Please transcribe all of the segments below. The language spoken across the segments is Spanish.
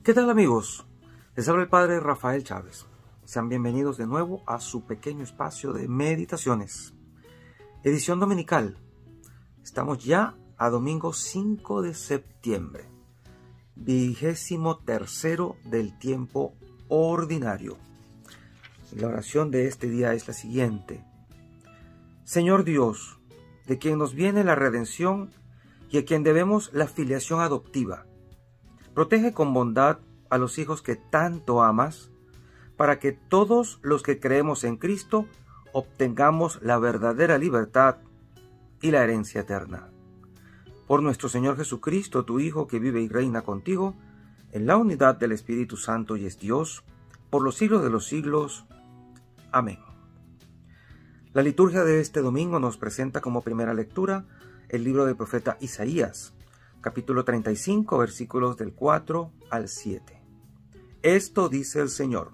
¿Qué tal, amigos? Les habla el Padre Rafael Chávez. Sean bienvenidos de nuevo a su pequeño espacio de meditaciones. Edición dominical. Estamos ya a domingo 5 de septiembre, 23º del tiempo ordinario. La oración de este día es la siguiente. Señor Dios, de quien nos viene la redención y a quien debemos la filiación adoptiva, protege con bondad a los hijos que tanto amas, para que todos los que creemos en Cristo obtengamos la verdadera libertad y la herencia eterna. Por nuestro Señor Jesucristo, tu Hijo, que vive y reina contigo, en la unidad del Espíritu Santo y es Dios, por los siglos de los siglos. Amén. La liturgia de este domingo nos presenta como primera lectura el libro del profeta Isaías, capítulo 35, versículos del 4 al 7. Esto dice el Señor: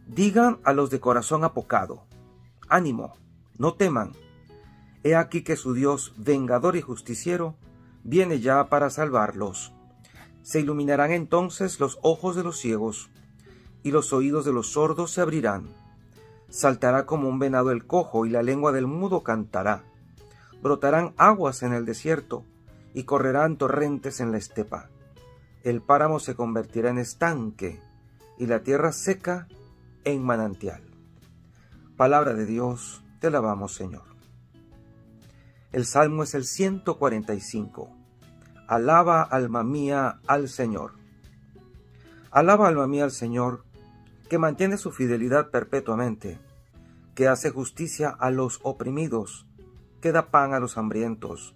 digan a los de corazón apocado, ánimo, no teman. He aquí que su Dios, vengador y justiciero, viene ya para salvarlos. Se iluminarán entonces los ojos de los ciegos, y los oídos de los sordos se abrirán. Saltará como un venado el cojo, y la lengua del mudo cantará. Brotarán aguas en el desierto, y correrán torrentes en la estepa. El páramo se convertirá en estanque, y la tierra seca en manantial. Palabra de Dios, te alabamos, Señor. El salmo es el 145. Alaba, alma mía, al Señor. Alaba, alma mía, al Señor, que mantiene su fidelidad perpetuamente, que hace justicia a los oprimidos, que da pan a los hambrientos.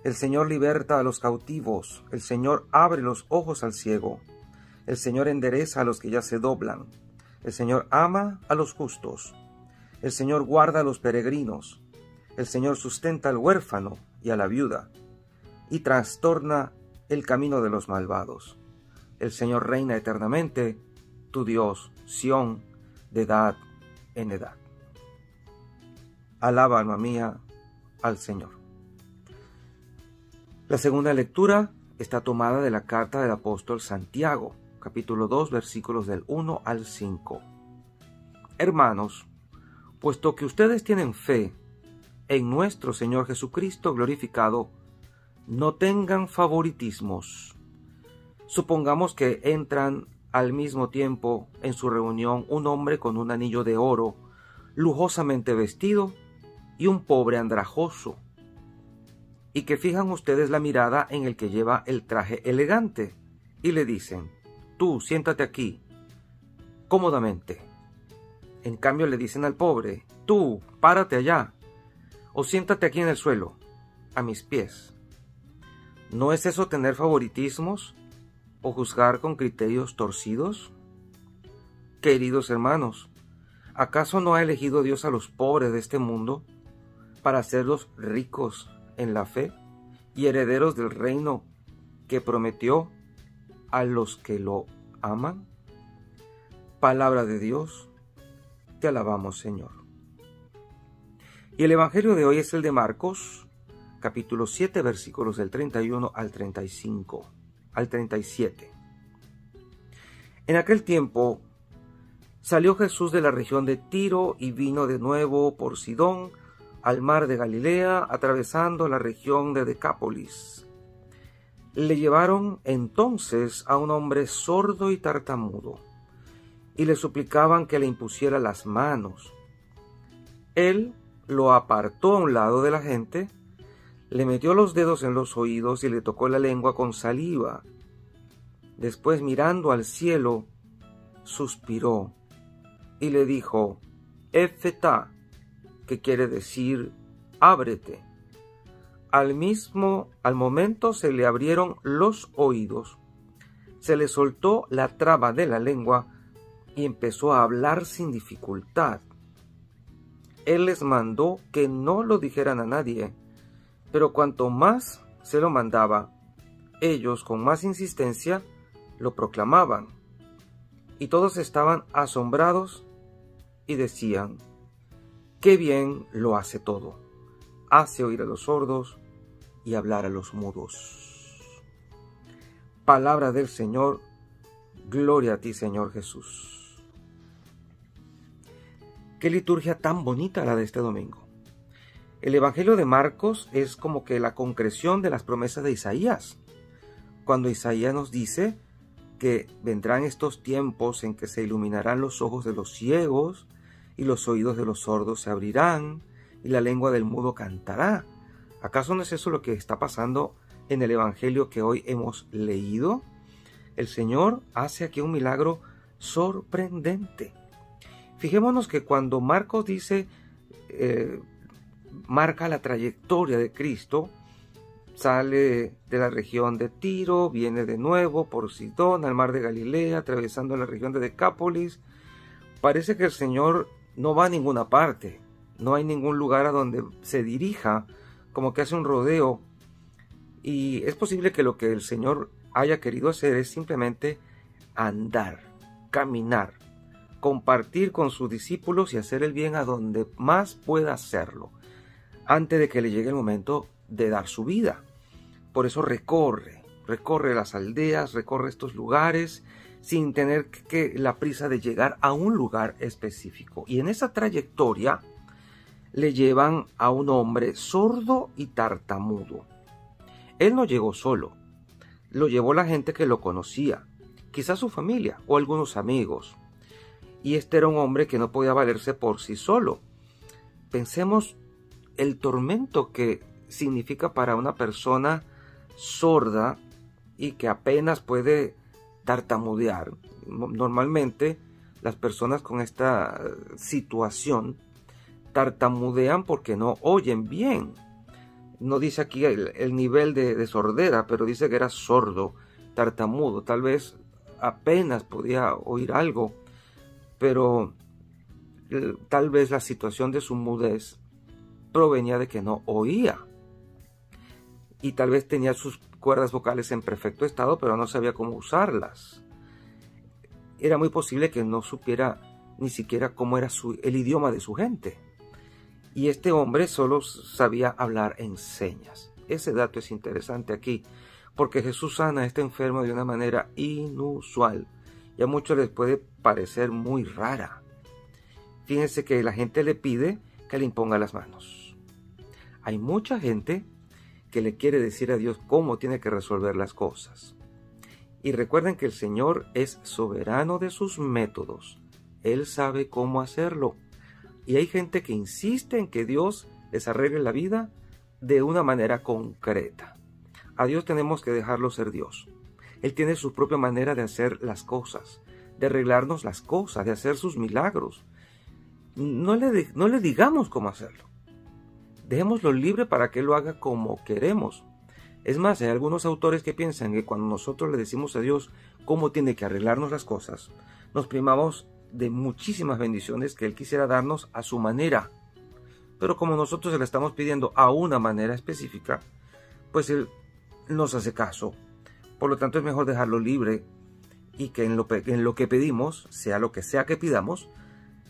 El Señor liberta a los cautivos, el Señor abre los ojos al ciego, el Señor endereza a los que ya se doblan, el Señor ama a los justos, el Señor guarda a los peregrinos, el Señor sustenta al huérfano y a la viuda, y trastorna el camino de los malvados. El Señor reina eternamente, tu Dios, Sión, de edad en edad. Alaba, alma mía, al Señor. La segunda lectura está tomada de la carta del apóstol Santiago, capítulo 2, versículos del 1 al 5. Hermanos, puesto que ustedes tienen fe en nuestro Señor Jesucristo glorificado, no tengan favoritismos. Supongamos que entran al mismo tiempo en su reunión un hombre con un anillo de oro, lujosamente vestido, y un pobre andrajoso, y que fijan ustedes la mirada en el que lleva el traje elegante, y le dicen: tú, siéntate aquí, cómodamente. En cambio le dicen al pobre: tú, párate allá, o siéntate aquí en el suelo, a mis pies. ¿No es eso tener favoritismos o juzgar con criterios torcidos? Queridos hermanos, ¿acaso no ha elegido Dios a los pobres de este mundo para hacerlos ricos en la fe y herederos del reino que prometió a los que lo aman? Palabra de Dios, te alabamos, Señor. Y el evangelio de hoy es el de Marcos, capítulo 7, versículos del 31 al 35, al 37. En aquel tiempo salió Jesús de la región de Tiro y vino de nuevo por Sidón al mar de Galilea, atravesando la región de Decápolis. Le llevaron entonces a un hombre sordo y tartamudo, y le suplicaban que le impusiera las manos. Él lo apartó a un lado de la gente, le metió los dedos en los oídos y le tocó la lengua con saliva. Después, mirando al cielo, suspiró y le dijo: Efetá, que quiere decir ábrete. Al momento se le abrieron los oídos, se le soltó la traba de la lengua y empezó a hablar sin dificultad. Él les mandó que no lo dijeran a nadie, pero cuanto más se lo mandaba, ellos con más insistencia lo proclamaban. Y todos estaban asombrados y decían: ¡qué bien lo hace todo! Hace oír a los sordos y hablar a los mudos. Palabra del Señor, Gloria a ti, Señor Jesús. Qué liturgia tan bonita la de este domingo. El Evangelio de Marcos es como que la concreción de las promesas de Isaías. Cuando Isaías nos dice que vendrán estos tiempos en que se iluminarán los ojos de los ciegos y los oídos de los sordos se abrirán y la lengua del mudo cantará. ¿Acaso no es eso lo que está pasando en el Evangelio que hoy hemos leído? El Señor hace aquí un milagro sorprendente. Fijémonos que cuando Marcos dice, marca la trayectoria de Cristo, sale de la región de Tiro, viene de nuevo por Sidón al mar de Galilea, atravesando la región de Decápolis. Parece que el Señor no va a ninguna parte, no hay ningún lugar a donde se dirija, como que hace un rodeo. Y es posible que lo que el Señor haya querido hacer es simplemente andar, caminar, compartir con sus discípulos y hacer el bien a donde más pueda hacerlo, antes de que le llegue el momento de dar su vida. Por eso recorre las aldeas, recorre estos lugares, sin tener la prisa de llegar a un lugar específico. Y en esa trayectoria le llevan a un hombre sordo y tartamudo. Él no llegó solo, lo llevó la gente que lo conocía, quizás su familia o algunos amigos. Y este era un hombre que no podía valerse por sí solo. Pensemos el tormento que significa para una persona sorda y que apenas puede tartamudear. Normalmente las personas con esta situación tartamudean porque no oyen bien. No dice aquí el nivel de sordera, pero dice que era sordo, tartamudo. Tal vez apenas podía oír algo, pero tal vez la situación de su mudez provenía de que no oía. Y tal vez tenía sus cuerdas vocales en perfecto estado, pero no sabía cómo usarlas. Era muy posible que no supiera ni siquiera cómo era el idioma de su gente. Y este hombre solo sabía hablar en señas. Ese dato es interesante aquí, porque Jesús sana a este enfermo de una manera inusual. Y a muchos les puede parecer muy rara. Fíjense que la gente le pide que le imponga las manos. Hay mucha gente que le quiere decir a Dios cómo tiene que resolver las cosas. Y recuerden que el Señor es soberano de sus métodos. Él sabe cómo hacerlo. Y hay gente que insiste en que Dios les arregle la vida de una manera concreta. A Dios tenemos que dejarlo ser Dios. Él tiene su propia manera de hacer las cosas, de arreglarnos las cosas, de hacer sus milagros. No le digamos cómo hacerlo. Dejémoslo libre para que Él lo haga como queremos. Es más, hay algunos autores que piensan que cuando nosotros le decimos a Dios cómo tiene que arreglarnos las cosas, nos privamos de muchísimas bendiciones que Él quisiera darnos a su manera. Pero como nosotros se le estamos pidiendo a una manera específica, pues Él nos hace caso. Por lo tanto, es mejor dejarlo libre y que en lo que pedimos, sea lo que sea que pidamos,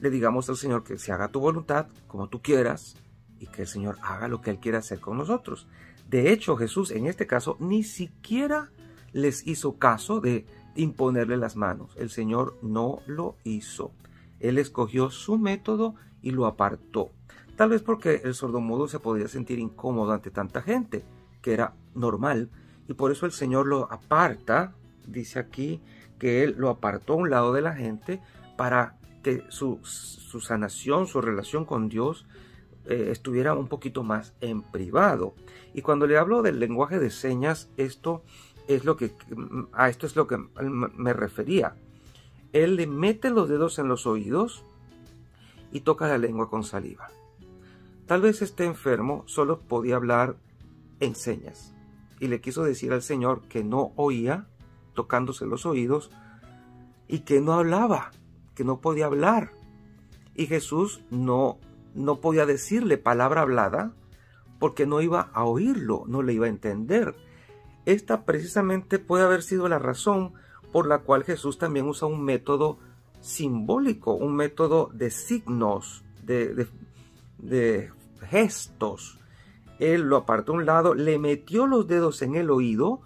le digamos al Señor que se haga tu voluntad como tú quieras y que el Señor haga lo que Él quiera hacer con nosotros. De hecho, Jesús en este caso ni siquiera les hizo caso de imponerle las manos. El Señor no lo hizo. Él escogió su método y lo apartó. Tal vez porque el sordomudo se podía sentir incómodo ante tanta gente, que era normal, y por eso el Señor lo aparta. Dice aquí que Él lo apartó a un lado de la gente para que su sanación, su relación con Dios estuviera un poquito más en privado. Y cuando le hablo del lenguaje de señas, a esto es lo que me refería. Él le mete los dedos en los oídos y toca la lengua con saliva. Tal vez este enfermo solo podía hablar en señas y le quiso decir al Señor que no oía, tocándose los oídos, y que no hablaba, que no podía hablar. Y Jesús no podía decirle palabra hablada porque no iba a oírlo, no le iba a entender. Esta precisamente puede haber sido la razón por la cual Jesús también usa un método simbólico, un método de signos, de gestos. Él lo apartó a un lado, le metió los dedos en el oído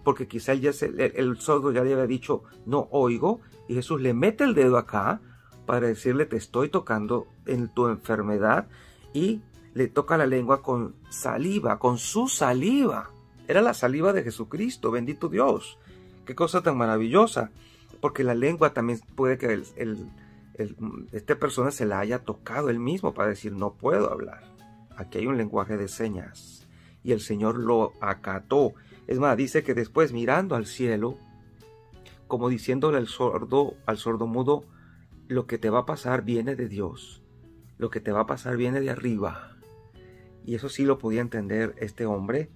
porque quizá el sordo ya le había dicho no oigo, y Jesús le mete el dedo acá para decirle te estoy tocando en tu enfermedad, y le toca la lengua con saliva, con su saliva. Era la saliva de Jesucristo, bendito Dios. Qué cosa tan maravillosa, porque la lengua también puede que esta persona se la haya tocado él mismo para decir no puedo hablar. Aquí hay un lenguaje de señas y el Señor lo acató. Es más, dice que después mirando al cielo, como diciéndole al sordo mudo, lo que te va a pasar viene de Dios, lo que te va a pasar viene de arriba. Y eso sí lo podía entender este hombre,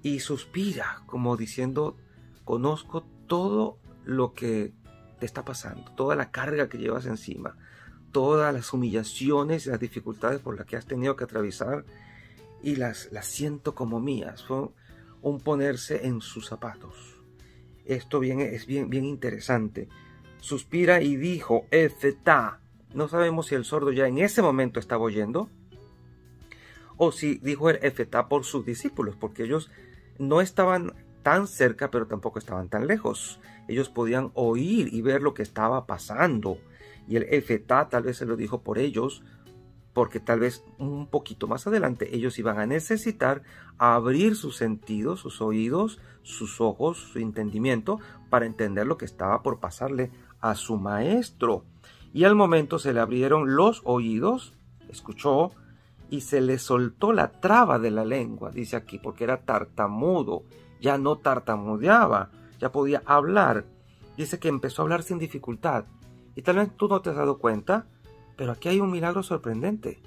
y suspira como diciendo, conozco todo lo que te está pasando, toda la carga que llevas encima, todas las humillaciones y las dificultades por las que has tenido que atravesar, y las siento como mías. Fue un ponerse en sus zapatos. Esto es bien interesante. Suspira y dijo, Efetá. No sabemos si el sordo ya en ese momento estaba oyendo, o si dijo el Efetá por sus discípulos, porque ellos no estaban tan cerca, pero tampoco estaban tan lejos. Ellos podían oír y ver lo que estaba pasando. Y el Efetá tal vez se lo dijo por ellos, porque tal vez un poquito más adelante ellos iban a necesitar abrir sus sentidos, sus oídos, sus ojos, su entendimiento, para entender lo que estaba por pasarle a su maestro. Y al momento se le abrieron los oídos, escuchó, y se le soltó la traba de la lengua, dice aquí, porque era tartamudo, ya no tartamudeaba, ya podía hablar. Dice que empezó a hablar sin dificultad. Y tal vez tú no te has dado cuenta, pero aquí hay un milagro sorprendente.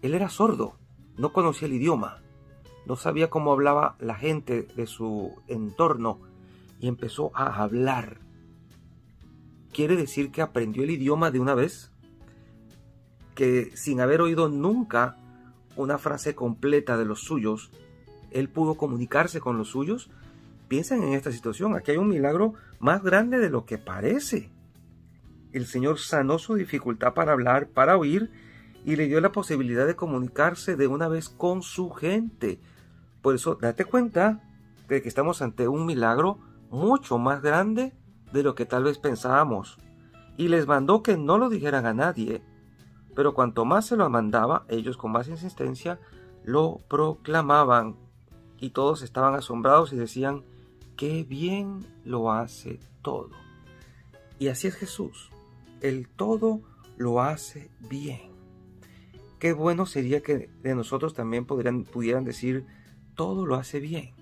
Él era sordo, no conocía el idioma, no sabía cómo hablaba la gente de su entorno, y empezó a hablar. ¿Quiere decir que aprendió el idioma de una vez? Que sin haber oído nunca una frase completa de los suyos, él pudo comunicarse con los suyos. Piensen en esta situación, aquí hay un milagro más grande de lo que parece. El Señor sanó su dificultad para hablar, para oír, y le dio la posibilidad de comunicarse de una vez con su gente. Por eso, date cuenta de que estamos ante un milagro mucho más grande de lo que tal vez pensábamos. Y les mandó que no lo dijeran a nadie, pero cuanto más se lo mandaba, ellos con más insistencia lo proclamaban, y todos estaban asombrados y decían, ¡qué bien lo hace todo! Y así es Jesús, el todo lo hace bien. Qué bueno sería que de nosotros también pudieran decir, todo lo hace bien.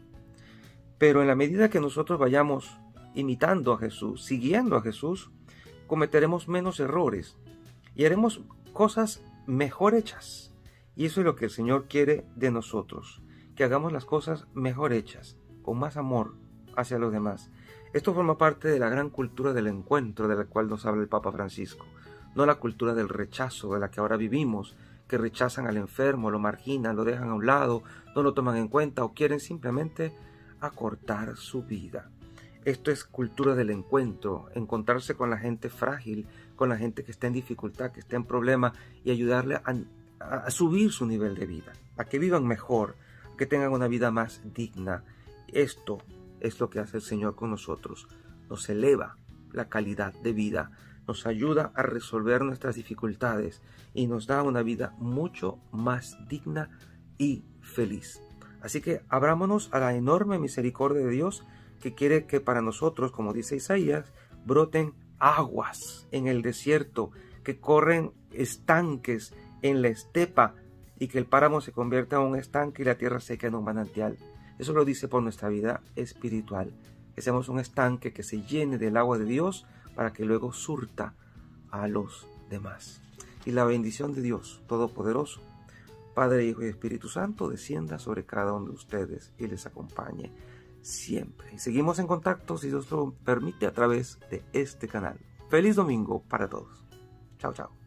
Pero en la medida que nosotros vayamos imitando a Jesús, siguiendo a Jesús, cometeremos menos errores y haremos cosas mejor hechas. Y eso es lo que el Señor quiere de nosotros, que hagamos las cosas mejor hechas, con más amor hacia los demás. Esto forma parte de la gran cultura del encuentro de la cual nos habla el Papa Francisco, no la cultura del rechazo de la que ahora vivimos, que rechazan al enfermo, lo marginan, lo dejan a un lado, no lo toman en cuenta o quieren simplemente acortar su vida. Esto es cultura del encuentro, encontrarse con la gente frágil, con la gente que está en dificultad, que está en problema, y ayudarle a subir su nivel de vida, a que vivan mejor, a que tengan una vida más digna. Esto es lo que hace el Señor con nosotros. Nos eleva la calidad de vida, nos ayuda a resolver nuestras dificultades y nos da una vida mucho más digna y feliz. Así que abrámonos a la enorme misericordia de Dios, que quiere que para nosotros, como dice Isaías, broten aguas en el desierto, que corren estanques en la estepa, y que el páramo se convierta en un estanque y la tierra seca en un manantial. Eso lo dice por nuestra vida espiritual, que seamos un estanque que se llene del agua de Dios para que luego surta a los demás. Y la bendición de Dios Todopoderoso, Padre, Hijo y Espíritu Santo, descienda sobre cada uno de ustedes y les acompañe siempre. Y seguimos en contacto, si Dios lo permite, a través de este canal. Feliz domingo para todos. Chao, chao.